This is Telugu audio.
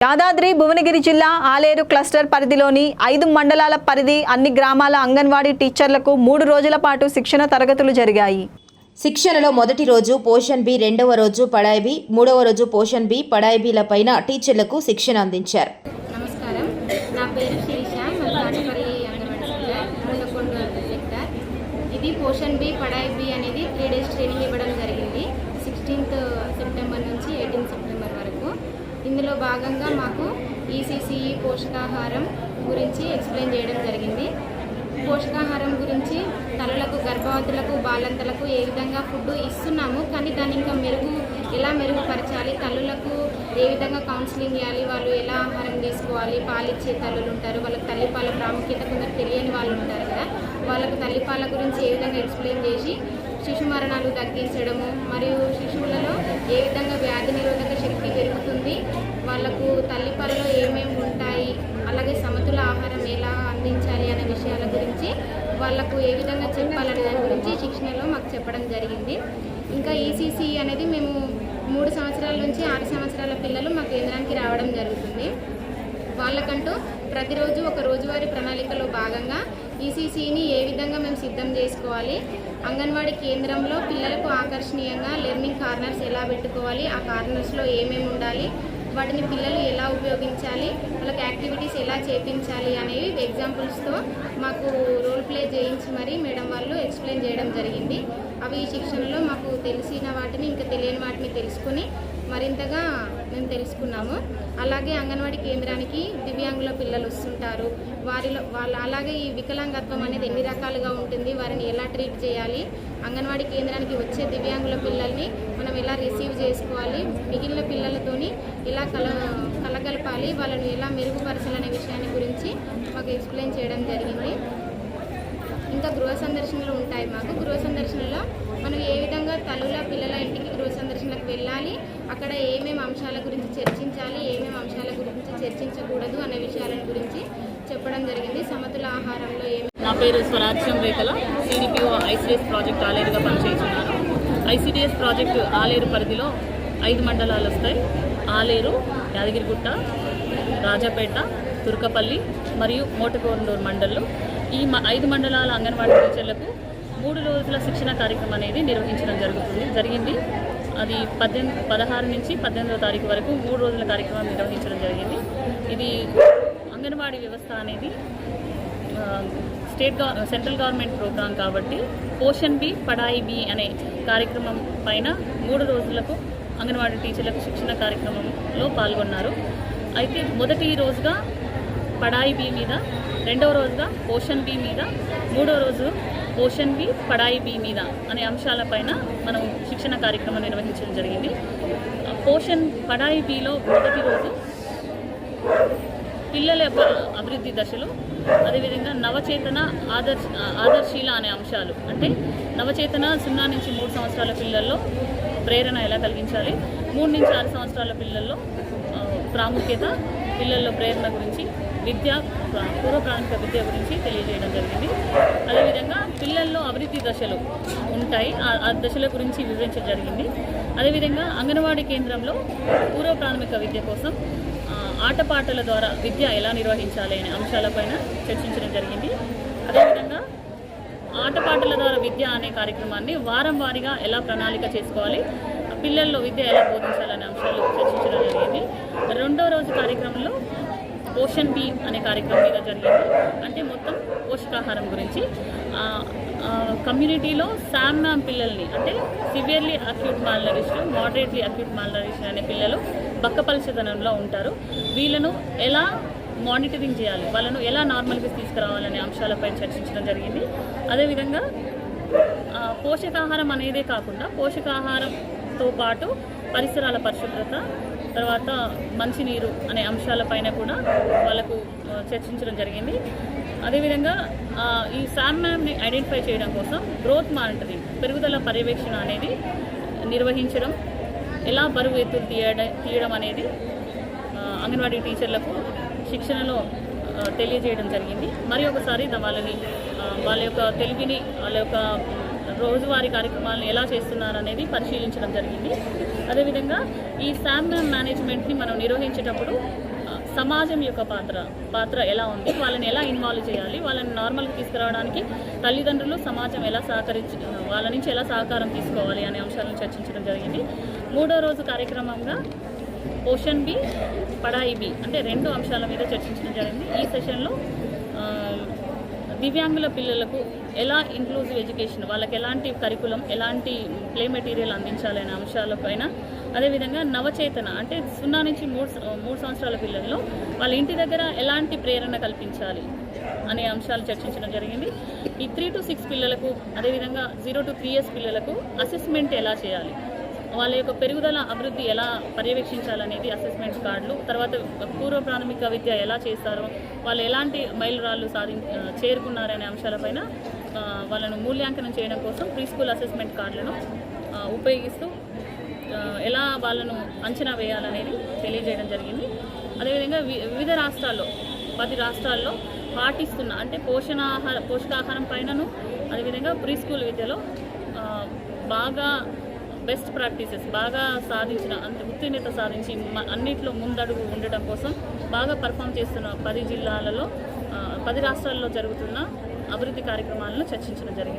యాదాద్రి భువనగిరి జిల్లా ఆలేరు క్లస్టర్ పరిధిలోని 5 మండలాల పరిధి అన్ని గ్రామాల అంగన్వాడీ టీచర్లకు 3 రోజుల పాటు శిక్షణ తరగతులు జరిగాయి. శిక్షణలో మొదటి రోజు పోషన్ బి, రెండవ రోజు పడాయి బి, మూడవ రోజు పోషన్ బి, పడాయి బిల పైన టీచర్లకు శిక్షణ అందించారు. నమస్కారం, నా పేరు శిరీష. మల్లాడిపల్లి అంగన్వాడీ మూలకొండ సెక్టర్. ఇది పోషన్ బి, పడాయి బి అనేది 3 డేస్ ట్రైనింగ్ ఇవ్వడం జరిగింది. 16th సెప్టెంబర్ నుంచి 18th సెప్టెంబర్ వరకు. ఇందులో భాగంగా మాకు ఈసీసీఈ పోషకాహారం గురించి ఎక్స్ప్లెయిన్ చేయడం జరిగింది. పోషకాహారం గురించి తల్లులకు, గర్భవతులకు, బాలంతలకు ఏ విధంగా ఫుడ్ ఇస్తున్నాము, కానీ దాన్ని ఇంకా ఎలా మెరుగుపరచాలి, తల్లులకు ఏ విధంగా కౌన్సిలింగ్ ఇవ్వాలి, వాళ్ళు ఎలా ఆహారం తీసుకోవాలి, పాలిచ్చే తల్లులు ఉంటారు, వాళ్ళకి తల్లిపాల ప్రాముఖ్యత కొందరు తెలియని వాళ్ళు ఉంటారు కదా, వాళ్ళకు తల్లిపాల గురించి ఏ విధంగా ఎక్స్ప్లెయిన్ చేసి శిశు మరణాలు తగ్గించడము, మరియు శిశువులలో ఏ విధంగా వ్యాధి నిరోధక శక్తి పెరుగుతుంది, వాళ్ళకు తల్లిపాలలో ఏమేమి ఉంటాయి, అలాగే సమతుల ఆహారం ఎలా అందించాలి అనే విషయాల గురించి వాళ్ళకు ఏ విధంగా చెప్పాలనే దాని గురించి శిక్షణలో మాకు చెప్పడం జరిగింది. ఇంకా ఈసీసీ అనేది మేము 3 సంవత్సరాల నుంచి 6 సంవత్సరాల పిల్లలు మా కేంద్రానికి రావడం జరుగుతుంది. వాళ్ళకంటూ ప్రతిరోజు ఒక రోజువారీ ప్రణాళికలో భాగంగా ఈసీసీని ఏ విధంగా మేము సిద్ధం చేసుకోవాలి, అంగన్వాడీ కేంద్రంలో పిల్లలకు ఆకర్షణీయంగా లెర్నింగ్ కార్నర్స్ ఎలా పెట్టుకోవాలి, ఆ కార్నర్స్లో ఏమేమి ఉండాలి, వాటిని పిల్లలు ఎలా ఉపయోగించాలి, వాళ్ళకి యాక్టివిటీస్ ఎలా చేయించాలి అనేవి ఎగ్జాంపుల్స్తో మాకు రోల్ ప్లే చేయించి మరి మేడం వాళ్ళు ఎక్స్ప్లెయిన్ చేయడం జరిగింది. అవి ఈ శిక్షణలో మాకు తెలిసిన వాటిని ఇంకా తెలియని వాటిని తెలుసుకుని మరింతగా మేము తెలుసుకున్నాము. అలాగే అంగన్వాడీ కేంద్రానికి దివ్యాంగుల పిల్లలు వస్తుంటారు, అలాగే ఈ వికలాంగత్వం అనేది ఎన్ని రకాలుగా ఉంటుంది, వారిని ఎలా ట్రీట్ చేయాలి, అంగన్వాడీ కేంద్రానికి వచ్చే దివ్యాంగుల పిల్లల్ని మనం ఎలా రిసీవ్ చేసుకోవాలి, మిగిలిన పిల్లలతోని ఎలా కలగలపాలి, వాళ్ళను ఎలా మెరుగుపరచాలనే విషయాన్ని గురించి మాకు ఎక్స్ప్లెయిన్ చేయడం జరిగింది. ఇంకా గృహ సందర్శనలు ఉంటాయి మాకు. గృహ సందర్శనలో మనం ఏ విధంగా తల్లుల పిల్లల ఇంటికి గృహ సందర్శనకు వెళ్ళాలి, అక్కడ ఏమేమి అంశాల గురించి చర్చించాలి, ఏమేమి అంశాల గురించి చర్చించకూడదు అనే విషయాల గురించి చెప్పడం జరిగింది. సమతుల ఆహారంలో నా పేరు స్వరాజ్యం రేఖల, సిడిపిఓ ఐసిడిఎస్ ప్రాజెక్ట్ ఆలేరుగా పనిచేస్తున్నాను. ఐసిడిఎస్ ప్రాజెక్టు ఆలేరు పరిధిలో 5 మండలాలు వస్తాయి. ఆలేరు, యాదగిరిగుట్ట, రాజాపేట, తుర్కపల్లి మరియు మోటకొండూరు మండళ్ళు. ఈ 5 మండలాల అంగన్వాడీ టీచర్లకు 3 రోజుల శిక్షణ కార్యక్రమం అనేది నిర్వహించడం జరిగింది. అది 16 నుంచి 18వ తారీఖు వరకు 3 రోజుల కార్యక్రమం నిర్వహించడం జరిగింది. ఇది అంగన్వాడీ వ్యవస్థ అనేది సెంట్రల్ గవర్నమెంట్ ప్రోగ్రాం కాబట్టి పోషన్ బి, పడాయి బి అనే కార్యక్రమం పైన 3 రోజులకు అంగన్వాడీ టీచర్లకు శిక్షణ కార్యక్రమంలో పాల్గొన్నారు. అయితే మొదటి రోజుగా పడాయి బి మీద, రెండవ రోజుగా పోషన్ బి మీద, మూడవ రోజు పోషన్ బి, పడాయి బి మీద అనే అంశాలపైన మనం శిక్షణ కార్యక్రమం నిర్వహించడం జరిగింది. పడాయి బిలో మొదటి రోజు పిల్లల యొక్క అభివృద్ధి దశలు, అదేవిధంగా నవచేతన, ఆదర్శీల అనే అంశాలు, అంటే నవచేతన 0 నుంచి 3 సంవత్సరాల పిల్లల్లో ప్రేరణ ఎలా కలిగించాలి, 3 నుంచి 6 సంవత్సరాల పిల్లల్లో ప్రాముఖ్యత, పిల్లల్లో ప్రేరణ గురించి, పూర్వ ప్రాథమిక విద్య గురించి తెలియజేయడం జరిగింది. అదేవిధంగా పిల్లల్లో అభివృద్ధి దశలు ఉంటాయి, ఆ దశల గురించి వివరించడం జరిగింది. అదేవిధంగా అంగన్వాడీ కేంద్రంలో పూర్వ ప్రాథమిక విద్య కోసం ఆటపాటల ద్వారా విద్య ఎలా నిర్వహించాలి అనే అంశాలపైన చర్చించడం జరిగింది. అదేవిధంగా ఆటపాటల ద్వారా విద్య అనే కార్యక్రమాన్ని వారం వారీగా ఎలా ప్రణాళిక చేసుకోవాలి, పిల్లల్లో విద్య ఎలా బోధించాలనే అంశాలు చర్చించడం జరిగింది. రెండవ రోజు కార్యక్రమంలో పోషన్ బి అనే కార్యక్రమం మీద జరిగింది. అంటే మొత్తం పోషకాహారం గురించి కమ్యూనిటీలో శామ్యామ్ పిల్లల్ని, అంటే సివియర్లీ అక్యూట్ మాల్నరిషన్, మోడరేట్లీ అక్యూట్ మాల్నరిషన్ అనే పిల్లలు బక్కపలిచదనంలో ఉంటారు. వీళ్ళను ఎలా మానిటరింగ్ చేయాలి, వాళ్ళను ఎలా నార్మల్గా తీసుకురావాలనే అంశాలపై చర్చించడం జరిగింది. అదేవిధంగా పోషకాహారం అనేదే కాకుండా పోషకాహారంతో పాటు పరిసరాల పరిశుభ్రత, తర్వాత మంచినీరు అనే అంశాలపైన కూడా వాళ్ళకు చర్చించడం జరిగింది. అదేవిధంగా ఈ శామ్యామ్ని ఐడెంటిఫై చేయడం కోసం గ్రోత్ మానిటరింగ్, పెరుగుదల పర్యవేక్షణ అనేది నిర్వహించడం, ఎలా బరువు ఎత్తులు తీయడం అనేది అంగన్వాడీ టీచర్లకు శిక్షణలో తెలియజేయడం జరిగింది. మరి ఒకసారి వాళ్ళ యొక్క తెలివిని, వాళ్ళ యొక్క రోజువారీ కార్యక్రమాలను ఎలా చేస్తున్నారనేది పరిశీలించడం జరిగింది. అదేవిధంగా ఈ శామ్యామ్ మేనేజ్మెంట్ని మనం నిర్వహించేటప్పుడు సమాజం యొక్క పాత్ర ఎలా ఉంది, వాళ్ళని ఎలా ఇన్వాల్వ్ చేయాలి, వాళ్ళని నార్మల్గా తీసుకురావడానికి తల్లిదండ్రులు, సమాజం ఎలా వాళ్ళ నుంచి ఎలా సహకారం తీసుకోవాలి అనే అంశాలను చర్చించడం జరిగింది. 3వ రోజు కార్యక్రమంగా పోషన్ బి, పడాయి బి అంటే 2 అంశాల మీద చర్చించడం జరిగింది. ఈ సెషన్లో దివ్యాంగుల పిల్లలకు ఎలా ఇంక్లూజివ్ ఎడ్యుకేషన్, వాళ్ళకి ఎలాంటి కరికులం, ఎలాంటి ప్లే మెటీరియల్ అందించాలి అనే అంశాలపైన, అదేవిధంగా నవచేతన అంటే 0 నుంచి 3 సంవత్సరాల పిల్లల్లో వాళ్ళ ఇంటి దగ్గర ఎలాంటి ప్రేరణ కల్పించాలి అనే అంశాలు చర్చించడం జరిగింది. ఈ 3 to 6 పిల్లలకు, అదేవిధంగా 0 to 3 years పిల్లలకు అసెస్మెంట్ ఎలా చేయాలి, వాళ్ళ యొక్క పెరుగుదల అభివృద్ధి ఎలా పర్యవేక్షించాలనేది అసెస్మెంట్ కార్డులు, తర్వాత పూర్వ ప్రాథమిక విద్య ఎలా చేస్తారో, వాళ్ళు ఎలాంటి మైలురాళ్ళు చేరుకున్నారనే అంశాలపైన వాళ్ళను మూల్యాంకనం చేయడం కోసం ప్రీ స్కూల్ అసెస్మెంట్ కార్డులను ఉపయోగిస్తూ ఎలా వాళ్ళను అంచనా వేయాలనేది తెలియజేయడం జరిగింది. అదేవిధంగా వివిధ రాష్ట్రాల్లో 10 రాష్ట్రాల్లో పాటిస్తున్న అంటే పోషకాహారం పైనను, అదేవిధంగా ప్రీ స్కూల్ విద్యలో బాగా బెస్ట్ ప్రాక్టీసెస్ బాగా సాధించిన ఉత్తీర్ణత సాధించి అన్నిట్లో ముందడుగు ఉండటం కోసం బాగా పర్ఫామ్ చేస్తున్న 10 జిల్లాలలో 10 రాష్ట్రాల్లో జరుగుతున్న అభివృద్ధి కార్యక్రమాలను చర్చించడం జరిగింది.